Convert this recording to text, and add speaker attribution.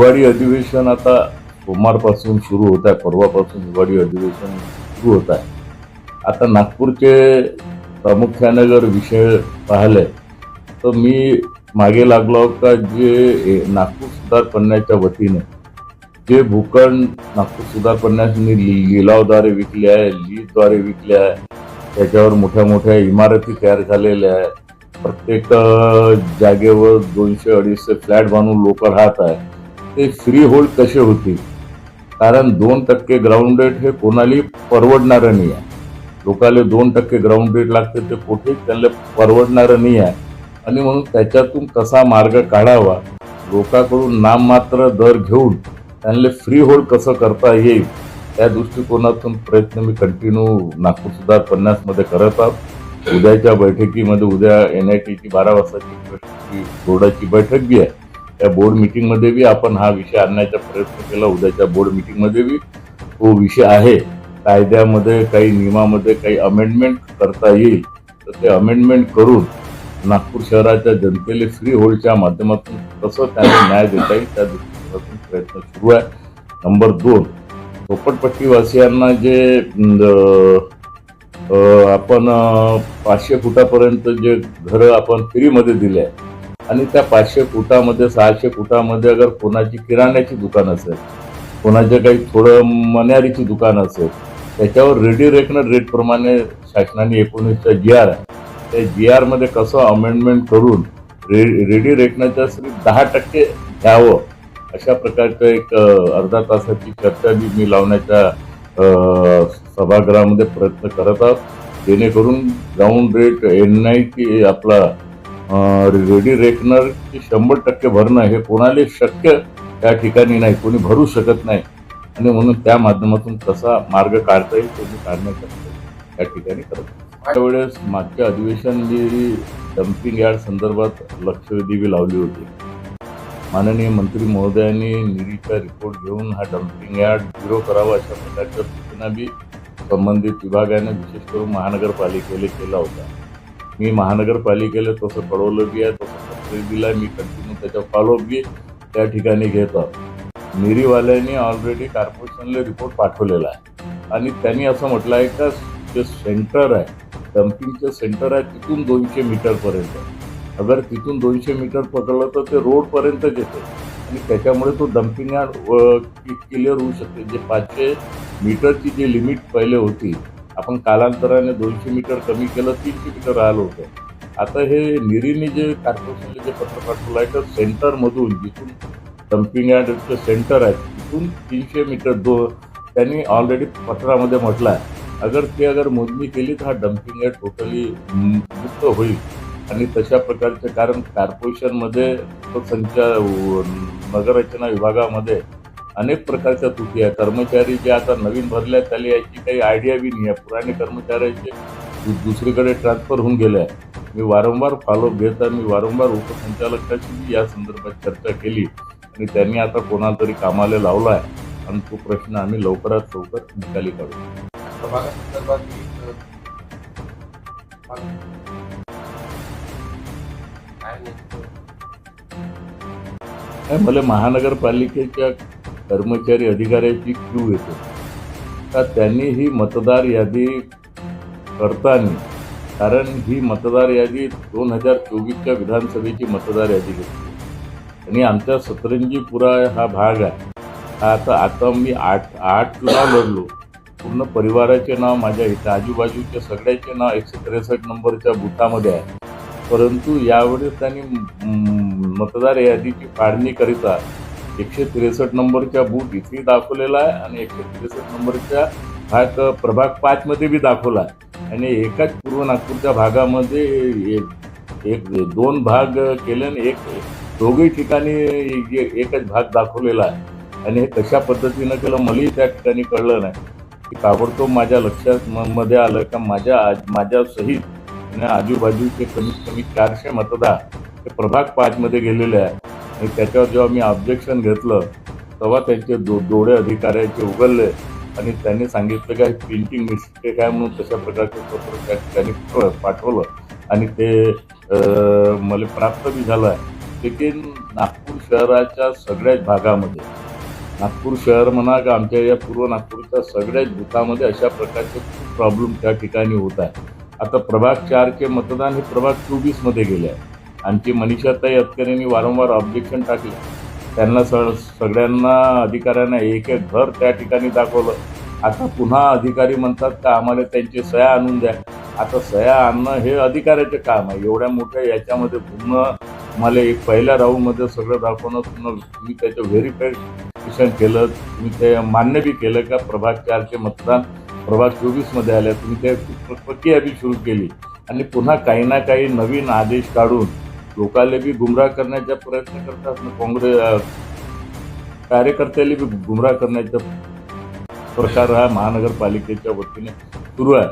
Speaker 1: हिवाळी अधिवेशन आता सोमवारपासून सुरू होत आहे, परवापासून हिवाळी अधिवेशन सुरू होत आहे. आता नागपूरचे प्रामुख्याने जर विषय पाहिले तर मी मागे लागलो का जे नागपूर सुधार करण्याच्या वतीने जे भूखंड नागपूर सुधार करण्यासाठी लिलावद्वारे विकले आहे, लीजद्वारे विकले आहे, त्याच्यावर मोठ्या मोठ्या इमारती तयार झालेल्या आहेत. प्रत्येक जागेवर 200-250 फ्लॅट बांधून लोक राहत आहेत. ते फ्री होल्ड कसे होतील? कारण 2% ग्राउंड रेट हे कोणालाही परवडणारं नाही आहे. लोकांना 2% ग्राउंड रेट लागते, ते कुठेच त्यांना परवडणारं नाही आहे. आणि म्हणून त्याच्यातून कसा मार्ग काढावा, लोकांकडून नाममात्र दर घेऊन त्यांना फ्री होल्ड कसं करता येईल, त्या दृष्टिकोनातून प्रयत्न मी कंटिन्यू नागपूर सुधार पन्नासमध्ये करत आहोत. उद्याच्या बैठकीमध्ये उद्या NITची 12 वाजताची बोर्डाची बैठक बी आहे. त्या बोर्ड मीटिंगमध्ये बी आपण हा विषय आणण्याचा प्रयत्न केला. उद्याच्या बोर्ड मीटिंगमध्ये बी तो विषय आहे. कायद्यामध्ये काही नियमामध्ये काही अमेंडमेंट करता येईल तर ते अमेंडमेंट करून नागपूर शहराच्या जनतेला फ्री होल्डच्या माध्यमातून कसं त्यांना न्याय देता येईल त्या दृष्टिकोनातून प्रयत्न सुरू आहे. नंबर 2, झोपडपट्टीवासियांना जे आपण 500 फुटापर्यंत जे घरं आपण फ्रीमध्ये दिले आहे आणि त्या 500 फुटामध्ये 600 फुटामध्ये अगर कोणाची किराण्याची दुकान असेल, कोणाचे काही थोडं मन्यारीची दुकान असेल, त्याच्यावर रेडी रेकनर रेटप्रमाणे शासनाने 19चा GR आहे, त्या GR मध्ये कसं अमेंडमेंट करून रेडी रेकनरच्या 10% घ्यावं अशा प्रकारचं एक अर्धा तासाची चर्चा बी मी लावण्याच्या सभागृहामध्ये प्रयत्न करत आहोत. जेणेकरून ग्राउंड रेट NIT आपला रेडी रेकनर 100% भरणं हे कोणाला शक्य त्या ठिकाणी नाही, कोणी भरू शकत नाही. आणि म्हणून त्या माध्यमातून कसा मार्ग काढता येईल तो मी काढण्याचा त्या ठिकाणी करत. त्यावेळेस मागच्या अधिवेशन मी डम्पिंग यार्ड संदर्भात लक्षवेधी बी लावली होती. माननीय मंत्री महोदयांनी निरीचा रिपोर्ट घेऊन हा डम्पिंग यार्ड झिरो करावा अशा प्रकारच्या सूचना बी संबंधित विभागाने विशेष करून महानगरपालिकेला केला होता. मी महानगरपालिकेला तसं कळवलं बी आहे, तसं पत्र दिला. मी कंटिन्यू त्याचा फॉलोअप बी त्या ठिकाणी घेत आहोत. निरीवाल्यांनी ऑलरेडी कॉर्पोरेशनला रिपोर्ट पाठवलेला आहे आणि त्यांनी असं म्हटलं आहे का जे सेंटर आहे, डम्पिंगचं सेंटर आहे तिथून 200 मीटरपर्यंत, अगर तिथून 200 मीटर पकडलं तर ते रोडपर्यंतच येते आणि त्याच्यामुळे तो डम्पिंग यार्ड क्लिअर होऊ शकते. जे 500 मीटरची जी लिमिट पहिले होती, आपण कालांतराने 200 मीटर कमी केलं, 300 मीटर राहिलं होतं. आता हे निरीने जे कॉर्पोरेशनला जे पत्र पाठवलं आहे तर सेंटरमधून जिथून डम्पिंग यार्डचं सेंटर आहे तिथून 300 मीटर त्यांनी ऑलरेडी पत्रामध्ये म्हटलं आहे. अगर मोजणी केली तर हा डम्पिंग यार्ड टोटली मुक्त होईल. आणि तशा प्रकारचे, कारण कॉर्पोरेशनमध्ये नगररचना विभागामध्ये अनेक प्रकारच्या त्रुटी आहे. कर्मचारी जे आता नवीन भरले आहेत त्याला याची काही आयडिया बी नाही आहे. पुराणे कर्मचाऱ्याचे दुसरीकडे ट्रान्सफर होऊन गेले आहे. मी वारंवार फॉलोअप घेत आहे. मी वारंवार उपसंचालकाशी या संदर्भात चर्चा केली आणि त्यांनी आता कोणाला तरी कामाला लावला आहे आणि तो प्रश्न आम्ही लवकरात लवकर निकाली काढू. मला महानगरपालिकेच्या कर्मचारी अधिकाऱ्याची क्यू येते का त्यांनी ही मतदार यादी करताना, कारण ही मतदार यादी 2024च्या विधानसभेची मतदार यादी घेतली आणि आमच्या सतरंजीपुरा हा भाग आहे. आता मी 8 चुनाव लढलो. पूर्ण परिवाराचे नाव माझ्या इथं, आजूबाजूच्या सगळ्याचे नाव 163 नंबरच्या बूथामध्ये आहे. परंतु यावेळेस त्यांनी मतदार यादीची फाळणी करिता 163 नंबरच्या बूथ इथेही दाखवलेला आहे आणि 163 नंबरच्या प्रभाग 5 मध्ये बी दाखवला आहे. आणि एकाच पूर्व नागपूरच्या भागामध्ये 2 भाग केले आणि दोघही ठिकाणी एकच भाग दाखवलेला आहे. आणि हे कशा पद्धतीनं केलं मलाही त्या ठिकाणी कळलं नाही. की ताबडतोब माझ्या लक्षात मध्ये आलं का माझ्या सहित आणि आजूबाजूचे कमीत कमी 400 मतदार हे प्रभाग 5 मध्ये गेलेले आहे. आणि त्याच्यावर जेव्हा मी ऑब्जेक्शन घेतलं तेव्हा त्यांचे डोळे अधिकाऱ्याचे उघडले आणि त्यांनी सांगितलं की प्रिंटिंग मिस्टेक आहे म्हणून तशा प्रकारचं पत्र त्या ठिकाणी पाठवलं आणि ते मला प्राप्त बी झालं आहे. लेकिन नागपूर शहराच्या सगळ्याच भागामध्ये, नागपूर शहर म्हणा का आमच्या या पूर्व नागपूरच्या सगळ्याच बुथामध्ये अशा प्रकारचे खूप प्रॉब्लेम त्या ठिकाणी होत आहे. आता प्रभाग 4चे मतदान हे प्रभाग 24 मध्ये गेले आहे. आमची मनीषाताई अतकरेंनी वारंवार ऑब्जेक्शन टाकले. त्यांना सगळ्यांना अधिकाऱ्यांना एक एक घर त्या ठिकाणी दाखवलं. आता पुन्हा अधिकारी म्हणतात का आम्हाला त्यांची सह्या आणून द्या. आता सह्या आणणं हे अधिकाऱ्याचे काम आहे. एवढ्या मोठ्या याच्यामध्ये पुन्हा मला एक पहिल्या राऊंडमध्ये सगळं दाखवणं, पुन्हा तुम्ही त्याचं व्हेरिफिकेशन केलं, तुम्ही ते मान्य बी केलं का प्रभाग 4चे मतदान प्रभाग 24 मध्ये आले. तुम्ही ते प्रक्रिया बी सुरू केली आणि पुन्हा काही ना काही नवीन आदेश काढून लोकांना बी गुमराह करण्याचा प्रयत्न करतात. काँग्रेस कार्यकर्त्याला बी गुमराह करण्याचा प्रकार हा महानगरपालिकेच्या वतीने सुरू आहे.